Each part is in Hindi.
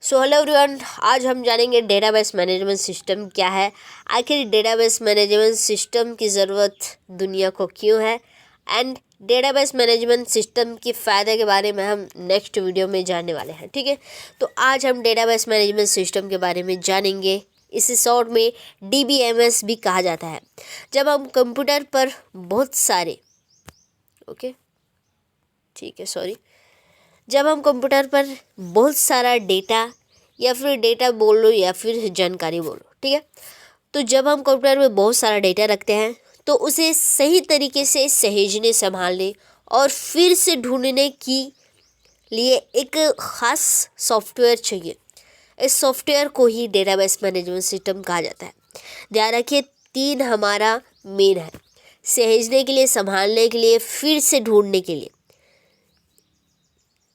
सो हेलो एवरीवन, आज हम जानेंगे डेटाबेस मैनेजमेंट सिस्टम क्या है, आखिर डेटाबेस मैनेजमेंट सिस्टम की ज़रूरत दुनिया को क्यों है एंड डेटाबेस मैनेजमेंट सिस्टम के फ़ायदे के बारे में हम नेक्स्ट वीडियो में जानने वाले हैं। ठीक है, तो आज हम डेटाबेस मैनेजमेंट सिस्टम के बारे में जानेंगे। इसे शॉर्ट में DBMS भी कहा जाता है। जब हम कंप्यूटर पर बहुत सारे जब हम कंप्यूटर पर बहुत सारा डेटा या फिर डेटा बोल लो या फिर जानकारी बोलो, ठीक है, तो जब हम कंप्यूटर में बहुत सारा डेटा रखते हैं तो उसे सही तरीके से सहेजने, संभालने और फिर से ढूंढने की लिए एक ख़ास सॉफ्टवेयर चाहिए। इस सॉफ्टवेयर को ही डेटाबेस मैनेजमेंट सिस्टम कहा जाता है। ध्यान रखिए, 3 हमारा मेन है: सहेजने के लिए, संभालने के लिए, फिर से ढूंढने के लिए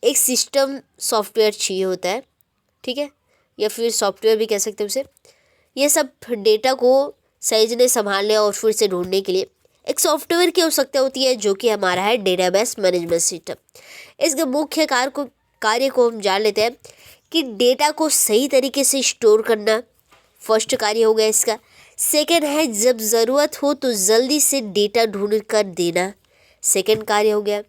एक सिस्टम सॉफ्टवेयर चाहिए होता है। ठीक है, या फिर सॉफ्टवेयर भी कह सकते हैं उसे। ये सब डेटा को सहेजने, संभालने और फिर से ढूंढने के लिए एक सॉफ्टवेयर की आवश्यकता होती है, जो कि हमारा है डेटाबेस मैनेजमेंट सिस्टम। इसके मुख्य कार्य को हम जान लेते हैं कि डेटा को सही तरीके से स्टोर करना फर्स्ट कार्य हो गया इसका। सेकेंड है, जब ज़रूरत हो तो जल्दी से डेटा ढूंढ कर देना, सेकेंड कार्य हो गया।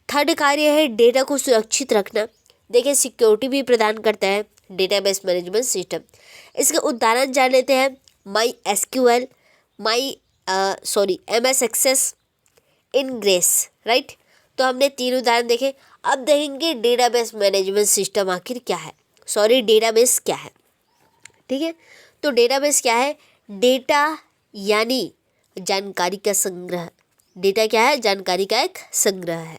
थर्ड कार्य है डेटा को सुरक्षित रखना। देखिए, सिक्योरिटी भी प्रदान करता है डेटाबेस मैनेजमेंट सिस्टम। इसके उदाहरण जान लेते हैं: MySQL, MS access, Ingres, right. तो हमने 3 उदाहरण देखे। अब देखेंगे डेटाबेस मैनेजमेंट सिस्टम आखिर क्या है, डेटाबेस क्या है। ठीक है, तो डेटाबेस क्या है? डेटा यानी जानकारी का संग्रह। डेटा क्या है? जानकारी का एक संग्रह है।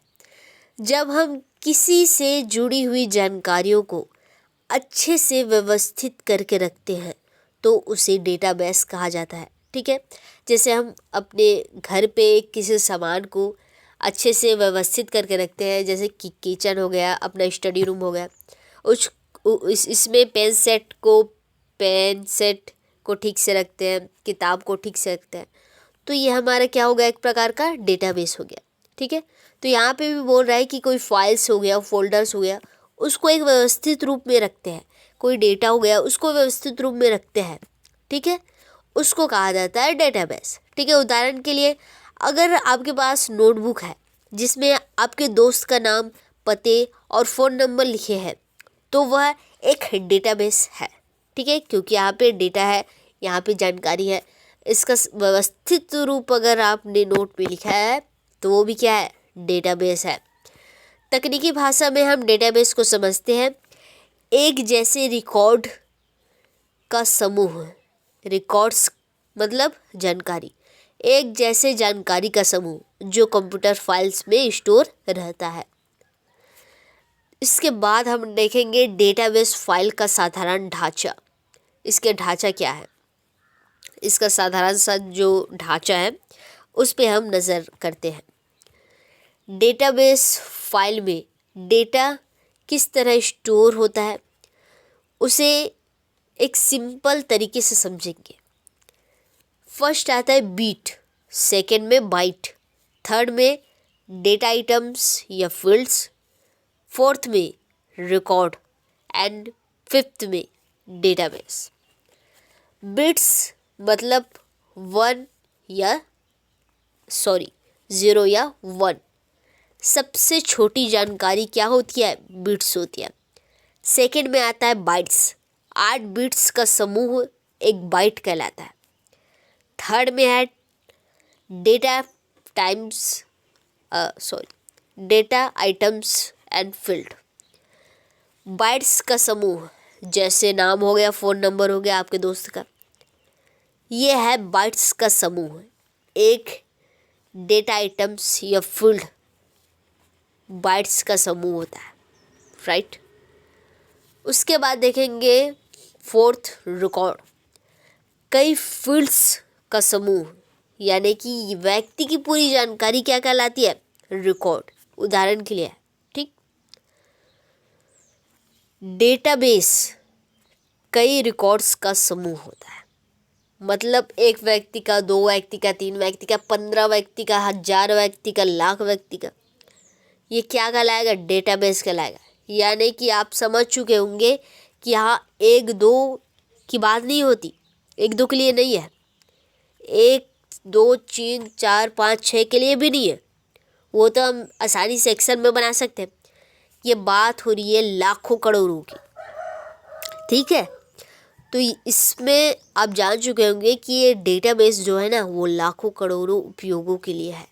जब हम किसी से जुड़ी हुई जानकारियों को अच्छे से व्यवस्थित करके रखते हैं तो उसे डेटाबेस कहा जाता है। ठीक है, जैसे हम अपने घर पे किसी सामान को अच्छे से व्यवस्थित करके रखते हैं, जैसे कि किचन हो गया, अपना स्टडी रूम हो गया, इसमें पेन सेट को ठीक से रखते हैं, किताब को ठीक से रखते हैं, तो ये हमारा क्या हो गया? एक प्रकार का डेटाबेस हो गया। ठीक है, तो यहाँ पे भी बोल रहा है कि कोई फाइल्स हो गया, फोल्डर्स हो गया, उसको एक व्यवस्थित रूप में रखते हैं। कोई डेटा हो गया, उसको व्यवस्थित रूप में रखते हैं। ठीक है, उसको कहा जाता है डेटाबेस। ठीक है, उदाहरण के लिए, अगर आपके पास नोटबुक है जिसमें आपके दोस्त का नाम, पते और फ़ोन नंबर लिखे हैं, तो वह एक डेटाबेस है। ठीक है, क्योंकि यहाँ पे डेटा है, यहाँ पे जानकारी है। इसका व्यवस्थित रूप अगर आपने नोट पे लिखा है तो वो भी क्या है? डेटाबेस है। तकनीकी भाषा में हम डेटाबेस को समझते हैं एक जैसे रिकॉर्ड का समूह। रिकॉर्ड्स मतलब जानकारी, एक जैसे जानकारी का समूह जो कंप्यूटर फाइल्स में स्टोर रहता है। इसके बाद हम देखेंगे डेटाबेस फाइल का साधारण ढांचा। इसके ढांचा क्या है? इसका साधारण सा जो ढांचा है उस पे हम नज़र करते हैं। डेटाबेस फाइल में डेटा किस तरह स्टोर होता है उसे एक सिंपल तरीके से समझेंगे। फर्स्ट आता है बीट, सेकंड में बाइट, थर्ड में डेटा आइटम्स या फील्ड्स, फोर्थ में रिकॉर्ड एंड फिफ्थ में डेटाबेस। बिट्स मतलब 0 या 1। सबसे छोटी जानकारी क्या होती है? बिट्स होती है। सेकंड में आता है बाइट्स, 8 बिट्स का समूह एक बाइट कहलाता है। थर्ड में है data items and field. Bytes का समूह जैसे नाम हो गया, फ़ोन नंबर हो गया आपके दोस्त का, ये है बाइट्स का समूह। एक डेटा आइटम्स या फील्ड बाइट्स का समूह होता है, राइट। उसके बाद देखेंगे फोर्थ, रिकॉर्ड, कई फील्ड्स का समूह, यानी कि व्यक्ति की पूरी जानकारी क्या कहलाती है? रिकॉर्ड। उदाहरण के लिए, ठीक, डेटाबेस कई रिकॉर्ड्स का समूह होता है। मतलब एक व्यक्ति का, 2 व्यक्ति का, 3 व्यक्ति का, 15 व्यक्ति का, 1000 व्यक्ति का, लाख व्यक्ति का, ये क्या कहलाएगा? डेटाबेस कहलाएगा। यानी कि आप समझ चुके होंगे कि यहाँ 1-2 की बात नहीं होती, 1-2 के लिए नहीं है, 1, 2, 3, 4, 5, 6 के लिए भी नहीं है। वो तो हम आसानी से एक्सेल में बना सकते हैं। ये बात हो रही है लाखों करोड़ों की, ठीक है। तो इसमें आप जान चुके होंगे कि ये डेटाबेस जो है ना वो लाखों करोड़ों उपयोगों के लिए है।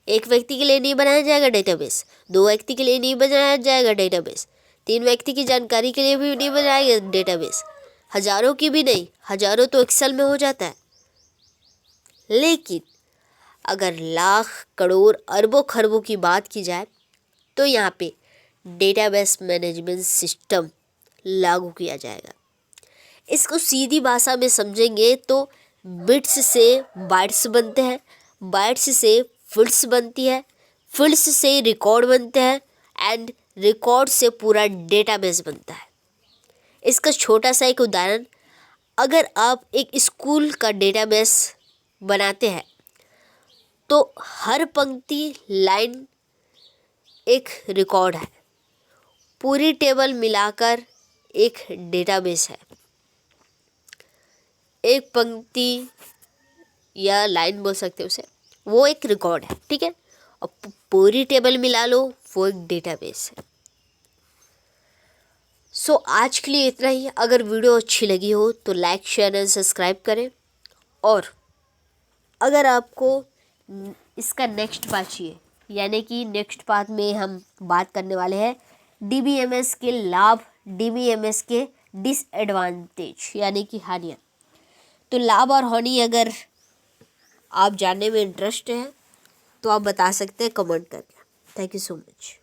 एक व्यक्ति के लिए नहीं बनाया जाएगा डेटाबेस, 2 व्यक्ति के लिए नहीं बनाया जाएगा डेटाबेस, 3 व्यक्ति की जानकारी के लिए भी नहीं बनाया डेटाबेस, हजारों की भी नहीं, हजारों तो एक्सेल में हो जाता है। लेकिन अगर लाख करोड़ अरबों खरबों की बात की जाए तो यहाँ पे डेटाबेस मैनेजमेंट सिस्टम लागू किया जाएगा। इसको सीधी भाषा में समझेंगे तो बिट्स से बाइट्स बनते हैं, बाइट्स से फील्ड्स बनती है, फील्ड्स से रिकॉर्ड बनते हैं एंड रिकॉर्ड से पूरा डेटाबेस बनता है। इसका छोटा सा एक उदाहरण, अगर आप एक स्कूल का डेटाबेस बनाते हैं तो हर पंक्ति लाइन एक रिकॉर्ड है, पूरी टेबल मिलाकर एक डेटाबेस है। एक पंक्ति या लाइन बोल सकते हो उसे, वो एक रिकॉर्ड है, ठीक है। और पूरी टेबल मिला लो, वो एक डेटाबेस है। सो आज के लिए इतना ही। अगर वीडियो अच्छी लगी हो तो लाइक, शेयर एंड सब्सक्राइब करें। और अगर आपको इसका नेक्स्ट पार्ट चाहिए, यानी कि नेक्स्ट पार्ट में हम बात करने वाले हैं डीबीएमएस के लाभ, डीबीएमएस के डिसएडवांटेज यानी कि हानियाँ। तो लाभ और हानि अगर आप जानने में इंटरेस्ट है तो आप बता सकते हैं कमेंट करके। Thank you so much.